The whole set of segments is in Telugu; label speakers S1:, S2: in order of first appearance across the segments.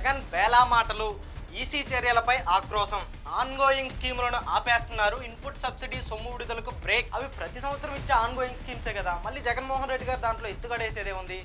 S1: జగన్ బేలా మాటలు, ఈసీ చర్యలపై ఆక్రోశం, ఆన్గోయింగ్ స్కీములను ఆపేస్తున్నారు, ఇన్పుట్ సబ్సిడీ సొమ్ము విడుదలకు బ్రేక్. అవి ప్రతి సంవత్సరం ఇచ్చే ఆన్గోయింగ్ స్కీమ్సే కదా, మళ్ళీ జగన్మోహన్ రెడ్డి గారు దాంట్లో ఎత్తుగడేసేదే ఉంది.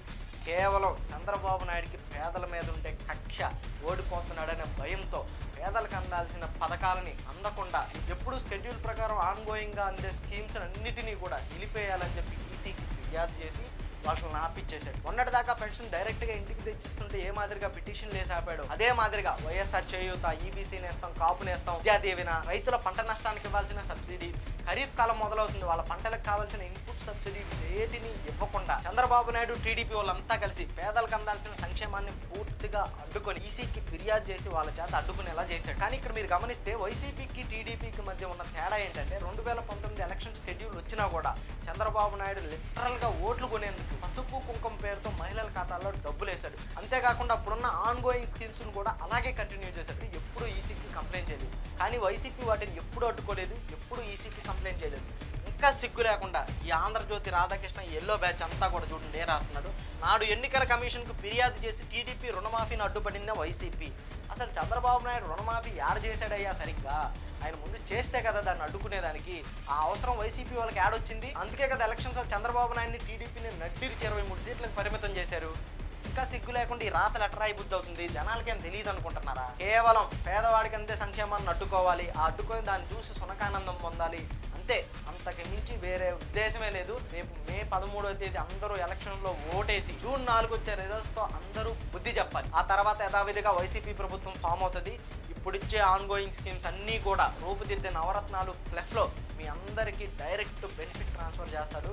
S1: కేవలం చంద్రబాబు నాయుడికి పేదల మీద ఉండే కక్ష, ఓడిపోతున్నాడనే భయంతో పేదలకు అందాల్సిన పథకాలని అందకుండా ఎప్పుడు స్కెడ్యూల్ ప్రకారం ఆన్గోయింగ్గా అందే స్కీమ్స్ అన్నిటినీ కూడా నిలిపేయాలని చెప్పి ఈసీకి ఫిర్యాదు చేసి వాళ్ళని ఆపిచ్చేసాడు. మొన్నటిదాకా పెన్షన్ డైరెక్ట్గా ఇంటికి తెచ్చిస్తుంటే ఏ మాదిరిగా పిటిషన్లు వేసి ఆపాడు, అదే మాదిరిగా వైఎస్ఆర్ చేయూత, ఈబీసీ నేస్తాం, కాపు నేస్తాం, విద్యాదీవెన, రైతుల పంట నష్టానికి ఇవ్వాల్సిన సబ్సిడీ, ఖరీఫ్ కాలం మొదలవుతుంది, వాళ్ళ పంటలకు కావాల్సిన ఇన్పుట్ సబ్సిడీ వేటిని ఇవ్వకుండా చంద్రబాబు నాయుడు, టీడీపీ వాళ్ళంతా కలిసి పేదలకు అందాల్సిన సంక్షేమాన్ని పూర్తిగా అడ్డుకొని ఈసీకి ఫిర్యాదు చేసి వాళ్ళ చేత అడ్డుకునేలా చేశాడు. కానీ ఇక్కడ మీరు గమనిస్తే వైసీపీకి టీడీపీకి మధ్య ఉన్న తేడా ఏంటంటే 2019 ఎలక్షన్ షెడ్యూల్ వచ్చినా కూడా చంద్రబాబు నాయుడు లిటరల్గా ఓట్లు కొనేందుకు పసుపు కుంకుమ పేరుతో మహిళల ఖాతాల్లో డబ్బులు వేశాడు. అంతేకాకుండా అప్పుడున్న ఆన్గోయింగ్ స్కీమ్స్ కూడా అలాగే కంటిన్యూ చేశాడు. ఎప్పుడు ఈసీకి కంప్లైంట్ చేయలేదు. కానీ వైసీపీ వాటిని ఎప్పుడు అడ్డుకోలేదు, ఎప్పుడు ఈసీకి కంప్లైంట్ చేయలేదు. ఇంకా సిగ్గు లేకుండా ఈ ఆంధ్రజ్యోతి రాధాకృష్ణ ఎల్లో బ్యాచ్ అంతా కూడా చూడండి ఏ రాస్తున్నాడు. నాడు ఎన్నికల కమిషన్కు ఫిర్యాదు చేసి టీడీపీ రుణమాఫీని అడ్డుపడిందే వైసీపీ. అసలు చంద్రబాబు నాయుడు రుణమాఫీ యాడ్ చేశాడయ్యా సరిగ్గా? ఆయన ముందు చేస్తే కదా దాన్ని అడ్డుకునేదానికి. ఆ అవసరం వైసీపీ వాళ్ళకి యాడ్ వచ్చింది. అందుకే కదా ఎలక్షన్స్ చంద్రబాబు నాయుడిని, టీడీపీని నడ్డిరిచి 23 సీట్లకు పరిమితం చేశారు. ఇంకా సిగ్గు లేకుండా ఈ రాతలు ఎట్రాయి బుద్ధి అవుతుంది? జనాలకేం తెలియదు అనుకుంటున్నారా? కేవలం పేదవాడికి అంతే సంక్షేమాన్ని అడ్డుకోవాలి, ఆ అడ్డుకొని దాన్ని చూసి సునకానందం పొందాలి అంతే, అంతకు మించి వేరే ఉద్దేశమే లేదు. రేపు మే 13వ తేదీ అందరూ ఎలక్షన్లో ఓటేసి జూన్ 4 వచ్చే రిజల్ట్స్తో అందరూ బుద్ధి చెప్పాలి. ఆ తర్వాత యథావిధిగా వైసీపీ ప్రభుత్వం ఫామ్ అవుతుంది. ఇప్పుడిచ్చే ఆన్గోయింగ్ స్కీమ్స్ అన్నీ కూడా రూపుదిద్దే నవరత్నాలు ప్లస్లో మీ అందరికీ డైరెక్ట్ బెనిఫిట్ ట్రాన్స్ఫర్ చేస్తాడు.